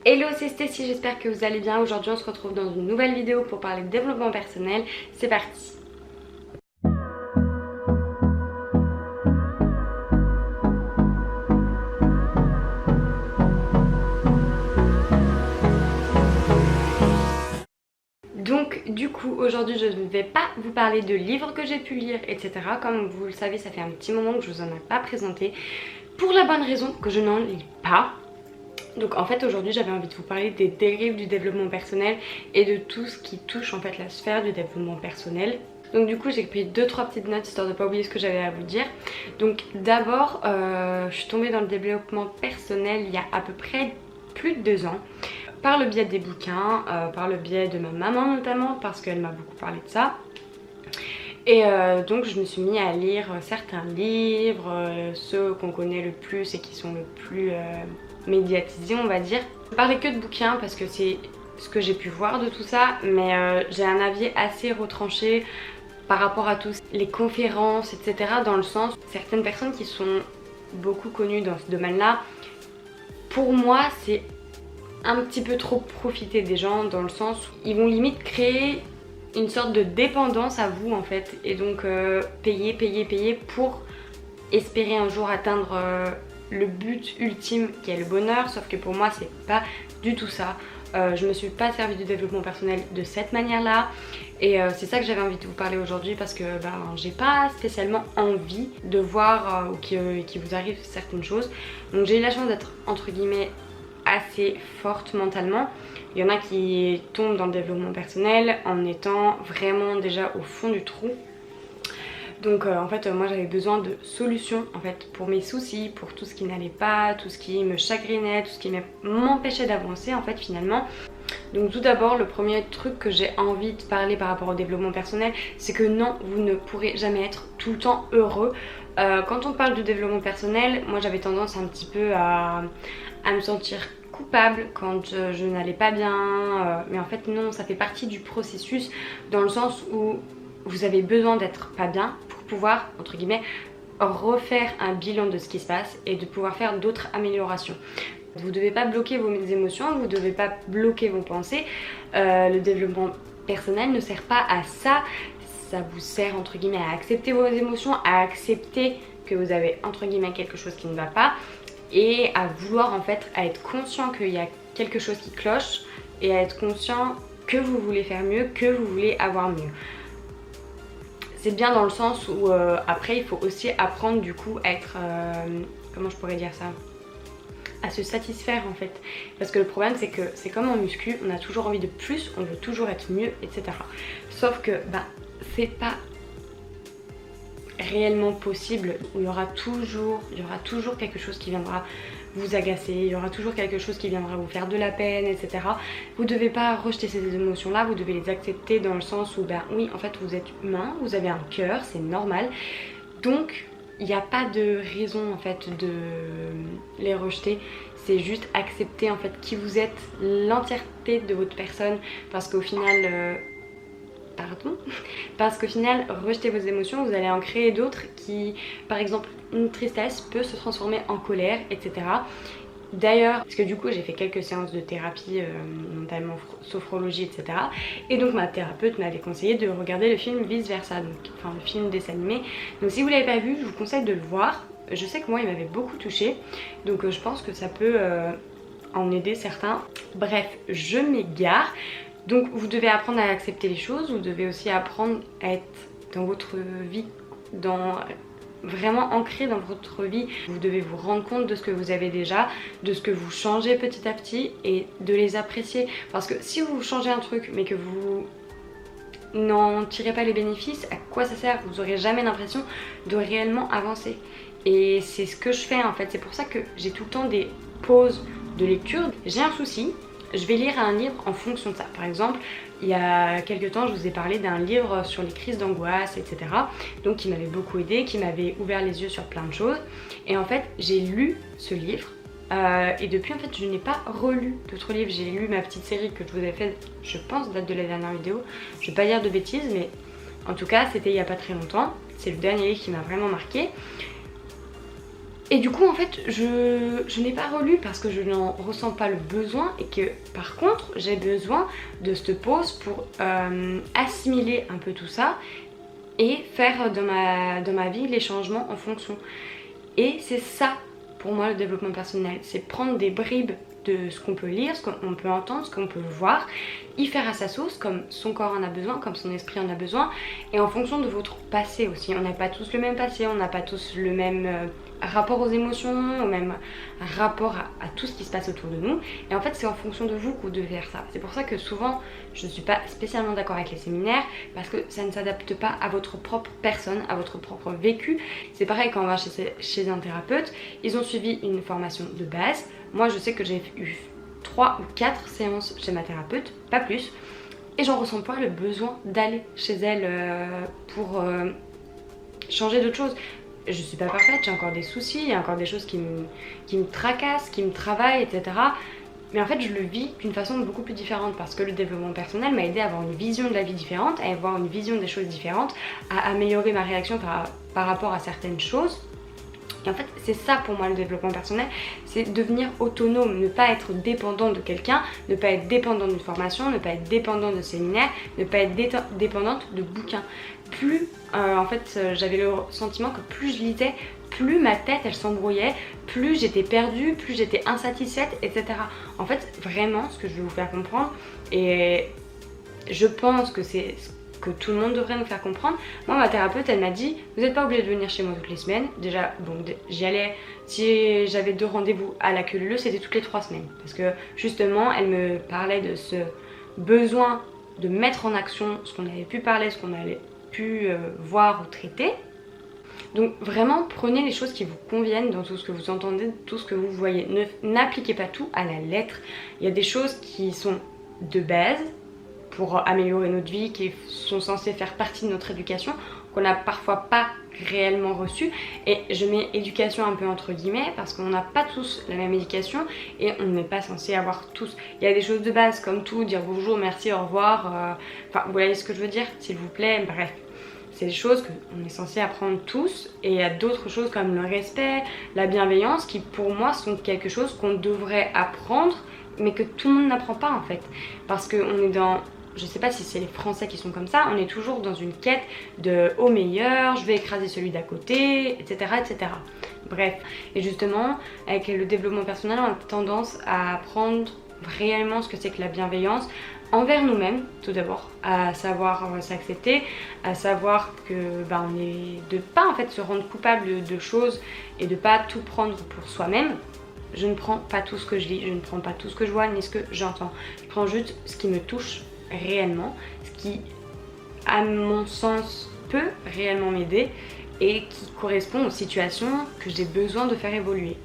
Hello, c'est Stécie, j'espère que vous allez bien. Aujourd'hui on se retrouve dans une nouvelle vidéo pour parler de développement personnel. C'est parti. Donc du coup aujourd'hui je ne vais pas vous parler de livres que j'ai pu lire, etc. Comme vous le savez, ça fait un petit moment que je vous en ai pas présenté, pour la bonne raison que je n'en lis pas. Donc en fait aujourd'hui j'avais envie de vous parler des dérives du développement personnel et de tout ce qui touche en fait la sphère du développement personnel. Donc du coup j'ai pris 2-3 petites notes histoire de ne pas oublier ce que j'avais à vous dire. Donc d'abord je suis tombée dans le développement personnel il y a à peu près plus de 2 ans. Par le biais des bouquins, par le biais de ma maman notamment, parce qu'elle m'a beaucoup parlé de ça. Et donc je me suis mis à lire certains livres, ceux qu'on connaît le plus et qui sont le plus médiatisés on va dire. Je parlais que de bouquins parce que c'est ce que j'ai pu voir de tout ça, mais j'ai un avis assez retranché par rapport à tous les conférences, etc. Dans le sens, certaines personnes qui sont beaucoup connues dans ce domaine-là, pour moi c'est un petit peu trop profiter des gens, dans le sens où ils vont limite créer une sorte de dépendance à vous en fait, et donc payer pour espérer un jour atteindre le but ultime qui est le bonheur. Sauf que pour moi c'est pas du tout ça. Je me suis pas servi du développement personnel de cette manière là, et c'est ça que j'avais envie de vous parler aujourd'hui, parce que j'ai pas spécialement envie de voir qu'il vous arrive certaines choses. Donc j'ai eu la chance d'être entre guillemets assez forte mentalement. Il y en a qui tombent dans le développement personnel en étant vraiment déjà au fond du trou. Donc en fait moi j'avais besoin de solutions en fait pour mes soucis, pour tout ce qui n'allait pas, tout ce qui me chagrinait, tout ce qui m'empêchait d'avancer en fait finalement. Donc tout d'abord, le premier truc que j'ai envie de parler par rapport au développement personnel, c'est que non, vous ne pourrez jamais être tout le temps heureux. Quand on parle de développement personnel, moi j'avais tendance un petit peu à me sentir coupable quand je n'allais pas bien, mais en fait non, ça fait partie du processus, dans le sens où vous avez besoin d'être pas bien pour pouvoir, entre guillemets, refaire un bilan de ce qui se passe et de pouvoir faire d'autres améliorations. Vous ne devez pas bloquer vos émotions, vous ne devez pas bloquer vos pensées. Le développement personnel ne sert pas à ça. Ça vous sert entre guillemets à accepter vos émotions, à accepter que vous avez entre guillemets quelque chose qui ne va pas, et à vouloir en fait, à être conscient qu'il y a quelque chose qui cloche, et à être conscient que vous voulez faire mieux, que vous voulez avoir mieux. C'est bien dans le sens où après il faut aussi apprendre du coup à être, comment je pourrais dire ça, à se satisfaire en fait, parce que le problème c'est que c'est comme en muscu, on a toujours envie de plus, on veut toujours être mieux, etc. Sauf que c'est pas réellement possible. Il y aura toujours quelque chose qui viendra vous agacer, il y aura toujours quelque chose qui viendra vous faire de la peine, etc. Vous devez pas rejeter ces émotions là, vous devez les accepter, dans le sens où oui en fait vous êtes humain, vous avez un cœur, c'est normal, donc il n'y a pas de raison en fait de les rejeter. C'est juste accepter en fait qui vous êtes, l'entièreté de votre personne, parce qu'au final rejeter vos émotions, vous allez en créer d'autres qui, par exemple une tristesse peut se transformer en colère, etc. D'ailleurs, parce que du coup j'ai fait quelques séances de thérapie, notamment sophrologie, etc. Et donc ma thérapeute m'avait conseillé de regarder le film Vice Versa, donc, enfin le film dessin animé. Donc si vous l'avez pas vu, je vous conseille de le voir. Je sais que moi il m'avait beaucoup touchée, donc je pense que ça peut en aider certains. Bref, je m'égare. Donc vous devez apprendre à accepter les choses, vous devez aussi apprendre à être dans votre vie, vraiment ancré dans votre vie. Vous devez vous rendre compte de ce que vous avez déjà, de ce que vous changez petit à petit, et de les apprécier. Parce que si vous changez un truc mais que vous n'en tirez pas les bénéfices, à quoi ça sert? Vous n'aurez jamais l'impression de réellement avancer. Et c'est ce que je fais en fait, c'est pour ça que j'ai tout le temps des pauses de lecture. J'ai un souci, je vais lire un livre en fonction de ça. Par exemple, il y a quelques temps je vous ai parlé d'un livre sur les crises d'angoisse, etc. Donc qui m'avait beaucoup aidé, qui m'avait ouvert les yeux sur plein de choses. Et en fait j'ai lu ce livre, et depuis en fait je n'ai pas relu d'autres livres. J'ai lu ma petite série que je vous ai faite, je pense date de la dernière vidéo, je vais pas dire de bêtises, mais en tout cas c'était il y a pas très longtemps. C'est le dernier livre qui m'a vraiment marqué. Et du coup en fait je n'ai pas relu parce que je n'en ressens pas le besoin et que par contre j'ai besoin de cette pause pour assimiler un peu tout ça et faire dans ma vie les changements en fonction. Et c'est ça pour moi le développement personnel, c'est prendre des bribes de ce qu'on peut lire, ce qu'on peut entendre, ce qu'on peut voir, y faire à sa sauce comme son corps en a besoin, comme son esprit en a besoin, et en fonction de votre passé aussi. On n'a pas tous le même passé, on n'a pas tous le même rapport aux émotions, au même rapport à tout ce qui se passe autour de nous, et en fait c'est en fonction de vous que vous devez faire ça. C'est pour ça que souvent je ne suis pas spécialement d'accord avec les séminaires, parce que ça ne s'adapte pas à votre propre personne, à votre propre vécu. C'est pareil quand on va chez un thérapeute, ils ont suivi une formation de base. Moi je sais que j'ai eu 3 ou 4 séances chez ma thérapeute, pas plus, et j'en ressens pas le besoin d'aller chez elle pour changer d'autres choses. Je suis pas parfaite, j'ai encore des soucis, il y a encore des choses qui me tracassent, qui me travaillent, etc. Mais en fait je le vis d'une façon beaucoup plus différente parce que le développement personnel m'a aidé à avoir une vision de la vie différente, à avoir une vision des choses différentes, à améliorer ma réaction par rapport à certaines choses. Et en fait c'est ça pour moi le développement personnel, c'est devenir autonome, ne pas être dépendant de quelqu'un, ne pas être dépendant d'une formation, ne pas être dépendant de séminaires, ne pas être dépendante de bouquins. Plus en fait j'avais le sentiment que plus je lisais, plus ma tête elle s'embrouillait, plus j'étais perdue, plus j'étais insatisfaite, etc. En fait vraiment ce que je vais vous faire comprendre, et je pense que c'est que tout le monde devrait nous faire comprendre. Moi ma thérapeute elle m'a dit vous n'êtes pas obligé de venir chez moi toutes les semaines. Déjà bon j'y allais, si j'avais 2 rendez-vous à la queue leu c'était toutes les 3 semaines. Parce que justement elle me parlait de ce besoin de mettre en action ce qu'on avait pu parler, ce qu'on avait pu voir ou traiter. Donc vraiment prenez les choses qui vous conviennent dans tout ce que vous entendez, tout ce que vous voyez. N'appliquez pas tout à la lettre. Il y a des choses qui sont de base pour améliorer notre vie, qui sont censées faire partie de notre éducation, qu'on n'a parfois pas réellement reçu. Et je mets éducation un peu entre guillemets parce qu'on n'a pas tous la même éducation et on n'est pas censé avoir tous. Il y a des choses de base comme tout, dire bonjour, merci, au revoir, enfin vous voyez ce que je veux dire, s'il vous plaît, bref. C'est des choses qu'on est censé apprendre tous, et il y a d'autres choses comme le respect, la bienveillance qui pour moi sont quelque chose qu'on devrait apprendre mais que tout le monde n'apprend pas en fait. Parce qu'on est dans... Je sais pas si c'est les Français qui sont comme ça, on est toujours dans une quête de au meilleur, je vais écraser celui d'à côté, etc., etc. Bref, et justement, avec le développement personnel, on a tendance à apprendre réellement ce que c'est que la bienveillance envers nous-mêmes, tout d'abord, à savoir s'accepter, à savoir que on est de pas en fait se rendre coupable de choses et de pas tout prendre pour soi-même. Je ne prends pas tout ce que je lis, je ne prends pas tout ce que je vois ni ce que j'entends. Je prends juste ce qui me touche réellement, ce qui à mon sens peut réellement m'aider et qui correspond aux situations que j'ai besoin de faire évoluer.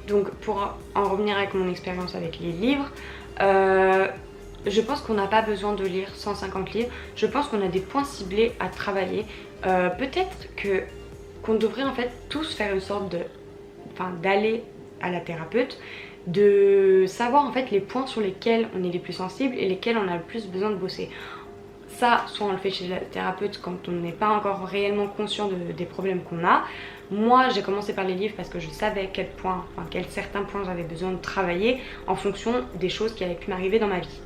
Donc pour en revenir avec mon expérience avec les livres, je pense qu'on n'a pas besoin de lire 150 livres, je pense qu'on a des points ciblés à travailler. Peut-être qu'on devrait en fait tous faire une sorte de... d'aller à la thérapeute, de savoir en fait les points sur lesquels on est les plus sensibles et lesquels on a le plus besoin de bosser. Ça, soit on le fait chez la thérapeute quand on n'est pas encore réellement conscient des problèmes qu'on a. Moi j'ai commencé par les livres parce que je savais quels certains points j'avais besoin de travailler en fonction des choses qui avaient pu m'arriver dans ma vie.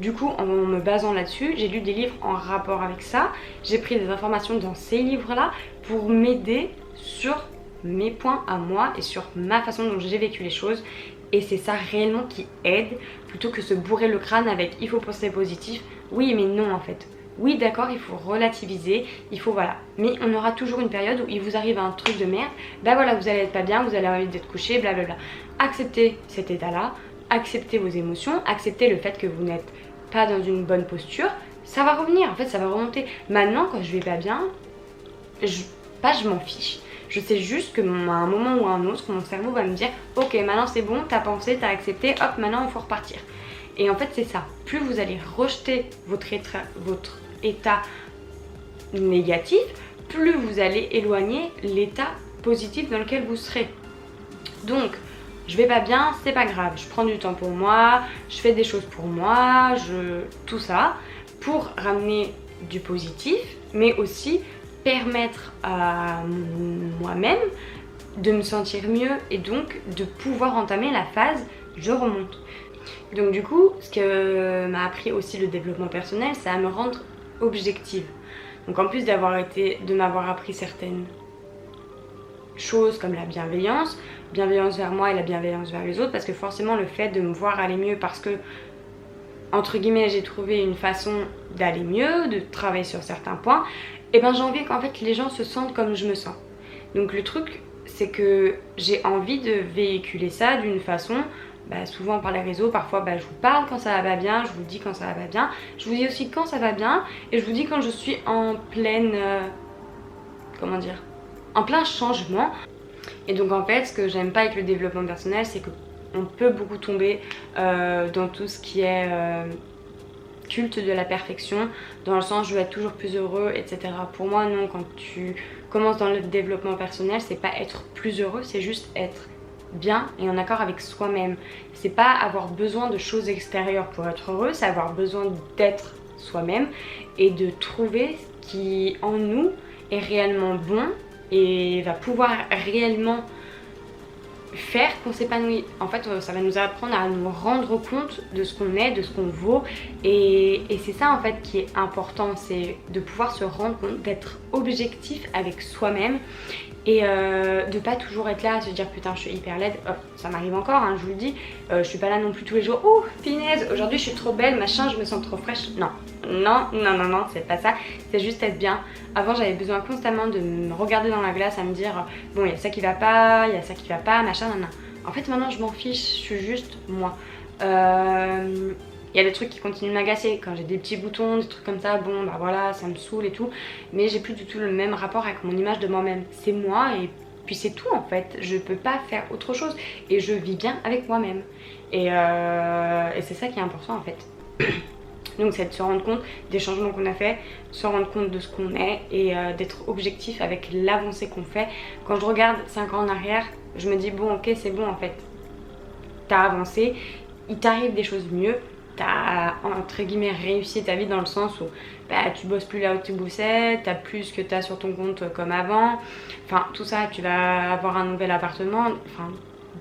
Du coup en me basant là-dessus, j'ai lu des livres en rapport avec ça, j'ai pris des informations dans ces livres-là pour m'aider sur mes points à moi et sur ma façon dont j'ai vécu les choses, et c'est ça réellement qui aide plutôt que se bourrer le crâne avec il faut penser positif. Oui mais non en fait. Oui d'accord, il faut relativiser, il faut voilà, mais on aura toujours une période où il vous arrive un truc de merde, bah voilà vous allez être pas bien, vous allez avoir envie d'être couché, blablabla. Acceptez cet état là, acceptez vos émotions, acceptez le fait que vous n'êtes pas dans une bonne posture, ça va revenir en fait, ça va remonter. Maintenant quand je vais pas bien, je m'en fiche. Je sais juste que à un moment ou à un autre, mon cerveau va me dire ok maintenant c'est bon, t'as pensé, t'as accepté, hop maintenant il faut repartir. Et en fait c'est ça, plus vous allez rejeter votre état négatif, plus vous allez éloigner l'état positif dans lequel vous serez. Donc je vais pas bien, c'est pas grave, je prends du temps pour moi, je fais des choses pour moi, tout ça pour ramener du positif, mais aussi permettre à moi-même de me sentir mieux et donc de pouvoir entamer la phase je remonte. Donc du coup, ce que m'a appris aussi le développement personnel, c'est à me rendre objective. Donc en plus de m'avoir appris certaines choses comme la bienveillance vers moi et la bienveillance vers les autres, parce que forcément le fait de me voir aller mieux parce que entre guillemets j'ai trouvé une façon d'aller mieux, de travailler sur certains points, et ben j'ai envie qu'en fait les gens se sentent comme je me sens. Donc le truc c'est que j'ai envie de véhiculer ça d'une façon, souvent par les réseaux, parfois je vous parle quand ça va pas bien, je vous dis quand ça va pas bien, je vous dis aussi quand ça va bien, et je vous dis quand je suis en pleine, en plein changement. Et donc en fait ce que j'aime pas avec le développement personnel, c'est qu'on peut beaucoup tomber dans tout ce qui est culte de la perfection, dans le sens je veux être toujours plus heureux, etc. Pour moi non, quand tu commences dans le développement personnel, c'est pas être plus heureux, c'est juste être bien et en accord avec soi-même. C'est pas avoir besoin de choses extérieures pour être heureux, c'est avoir besoin d'être soi-même et de trouver ce qui en nous est réellement bon et va pouvoir réellement faire qu'on s'épanouit. En fait ça va nous apprendre à nous rendre compte de ce qu'on est, de ce qu'on vaut, et c'est ça en fait qui est important, c'est de pouvoir se rendre compte, d'être objectif avec soi-même et de pas toujours être là à se dire putain je suis hyper laide. Ça m'arrive encore hein, je vous le dis, je suis pas là non plus tous les jours, oh finesse aujourd'hui je suis trop belle machin, je me sens trop fraîche. Non, c'est pas ça, c'est juste être bien. Avant j'avais besoin constamment de me regarder dans la glace, à me dire bon il y a ça qui va pas, il y a ça qui va pas, machin, En fait maintenant je m'en fiche, je suis juste moi. Il y a des trucs qui continuent de m'agacer, quand j'ai des petits boutons, des trucs comme ça, bon voilà, ça me saoule et tout. Mais j'ai plus du tout le même rapport avec mon image de moi-même. C'est moi et puis c'est tout en fait. Je peux pas faire autre chose et je vis bien avec moi-même. Et c'est ça qui est important en fait. Donc c'est de se rendre compte des changements qu'on a fait, se rendre compte de ce qu'on est et d'être objectif avec l'avancée qu'on fait. Quand je regarde 5 ans en arrière, je me dis bon ok c'est bon en fait. T'as avancé, il t'arrive des choses mieux. T'as entre guillemets réussi ta vie dans le sens où tu bosses plus là où tu bossais, t'as plus ce que t'as sur ton compte comme avant, enfin tout ça, tu vas avoir un nouvel appartement, enfin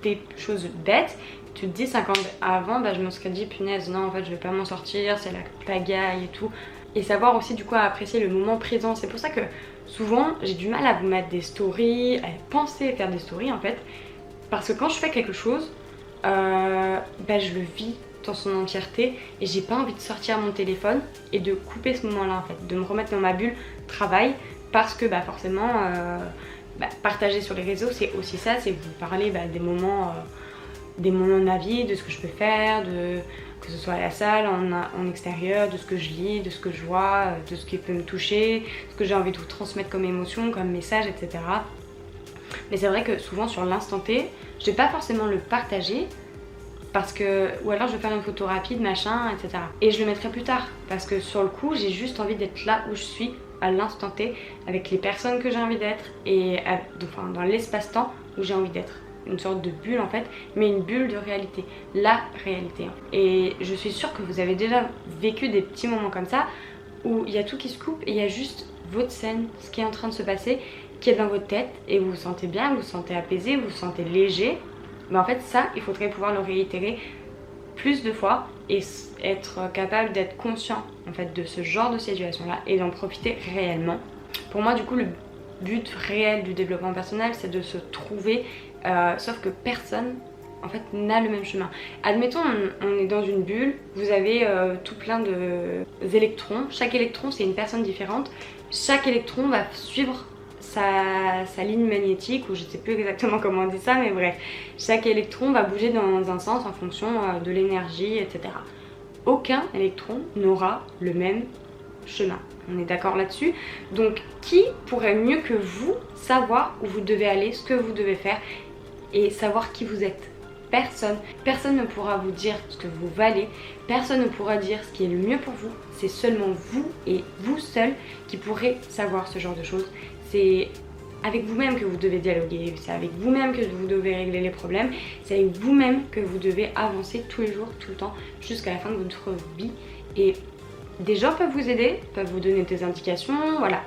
des choses bêtes. Tu te dis 5 ans avant, je me serais dit punaise non en fait je vais pas m'en sortir, c'est la pagaille et tout. Et savoir aussi du coup à apprécier le moment présent. C'est pour ça que souvent j'ai du mal à vous mettre des stories, à penser faire des stories en fait, parce que quand je fais quelque chose, je le vis dans son entièreté et j'ai pas envie de sortir mon téléphone et de couper ce moment là en fait, de me remettre dans ma bulle travail, parce que forcément partager sur les réseaux c'est aussi ça, c'est vous parler des moments de ma vie, de ce que je peux faire, que ce soit à la salle, en extérieur, de ce que je lis, de ce que je vois, de ce qui peut me toucher, ce que j'ai envie de vous transmettre comme émotion, comme message, etc. Mais c'est vrai que souvent sur l'instant T, je vais pas forcément le partager parce que, ou alors je vais faire une photo rapide, machin, etc. Et je le mettrai plus tard parce que sur le coup, j'ai juste envie d'être là où je suis à l'instant T avec les personnes que j'ai envie d'être et dans l'espace-temps où j'ai envie d'être. Une sorte de bulle en fait, mais une bulle de réalité, la réalité. Et je suis sûre que vous avez déjà vécu des petits moments comme ça où il y a tout qui se coupe et il y a juste votre scène, ce qui est en train de se passer, qui est dans votre tête et vous vous sentez bien, vous vous sentez apaisé, vous vous sentez léger. Mais en fait ça, il faudrait pouvoir le réitérer plus de fois et être capable d'être conscient en fait de ce genre de situation là et d'en profiter réellement. Pour moi du coup le but réel du développement personnel c'est de se trouver, sauf que personne en fait n'a le même chemin. Admettons on est dans une bulle, vous avez tout plein d'électrons, chaque électron c'est une personne différente, chaque électron va suivre sa ligne magnétique, ou je sais plus exactement comment on dit ça, mais bref, chaque électron va bouger dans un sens en fonction de l'énergie, etc. Aucun électron n'aura le même chemin, on est d'accord là-dessus. Donc qui pourrait mieux que vous savoir où vous devez aller, ce que vous devez faire et savoir qui vous êtes? Personne. Personne ne pourra vous dire ce que vous valez, personne ne pourra dire ce qui est le mieux pour vous, c'est seulement vous et vous seul qui pourrez savoir ce genre de choses. C'est avec vous-même que vous devez dialoguer, c'est avec vous-même que vous devez régler les problèmes, c'est avec vous-même que vous devez avancer tous les jours, tout le temps, jusqu'à la fin de votre vie. Et des gens peuvent vous aider, peuvent vous donner des indications, voilà.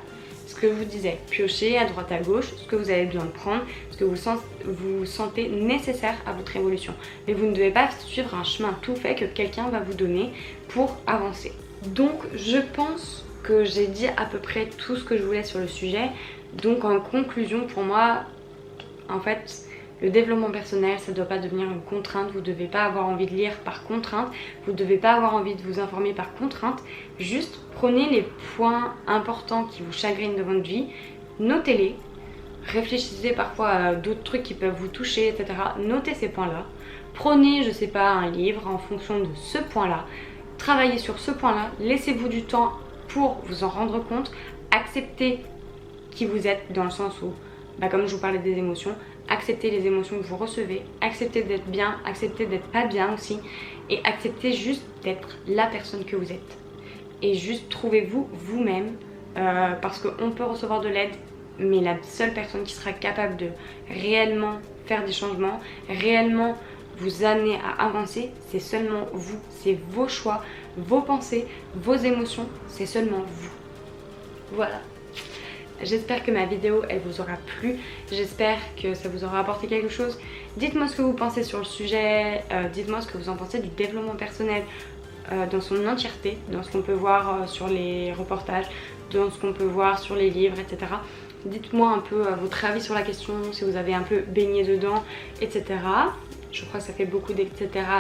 ce que je vous disais, piochez à droite à gauche ce que vous avez besoin de prendre, ce que vous sentez nécessaire à votre évolution. Mais vous ne devez pas suivre un chemin tout fait que quelqu'un va vous donner pour avancer. Donc je pense que j'ai dit à peu près tout ce que je voulais sur le sujet. Donc en conclusion, pour moi, en fait, le développement personnel, ça ne doit pas devenir une contrainte. Vous ne devez pas avoir envie de lire par contrainte. Vous ne devez pas avoir envie de vous informer par contrainte. Juste prenez les points importants qui vous chagrinent de votre vie, notez-les. Réfléchissez parfois à d'autres trucs qui peuvent vous toucher, etc. Notez ces points-là. Prenez, je sais pas, un livre en fonction de ce point-là. Travaillez sur ce point-là. Laissez-vous du temps pour vous en rendre compte. Acceptez qui vous êtes dans le sens où, comme je vous parlais des émotions, acceptez les émotions que vous recevez, acceptez d'être bien, acceptez d'être pas bien aussi, et acceptez juste d'être la personne que vous êtes. Et juste trouvez-vous vous-même, parce qu'on peut recevoir de l'aide, mais la seule personne qui sera capable de réellement faire des changements, réellement vous amener à avancer, c'est seulement vous. C'est vos choix, vos pensées, vos émotions, c'est seulement vous. Voilà. J'espère que ma vidéo elle vous aura plu, j'espère que ça vous aura apporté quelque chose. Dites-moi ce que vous pensez sur le sujet, dites-moi ce que vous en pensez du développement personnel dans son entièreté, dans ce qu'on peut voir sur les reportages, dans ce qu'on peut voir sur les livres, etc. Dites-moi un peu votre avis sur la question, si vous avez un peu baigné dedans, etc. Je crois que ça fait beaucoup d'etc,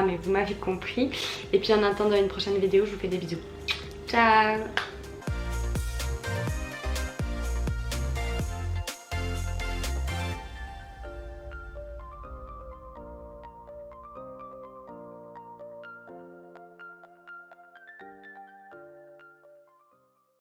mais vous m'avez compris. Et puis en attendant une prochaine vidéo, je vous fais des bisous. Ciao!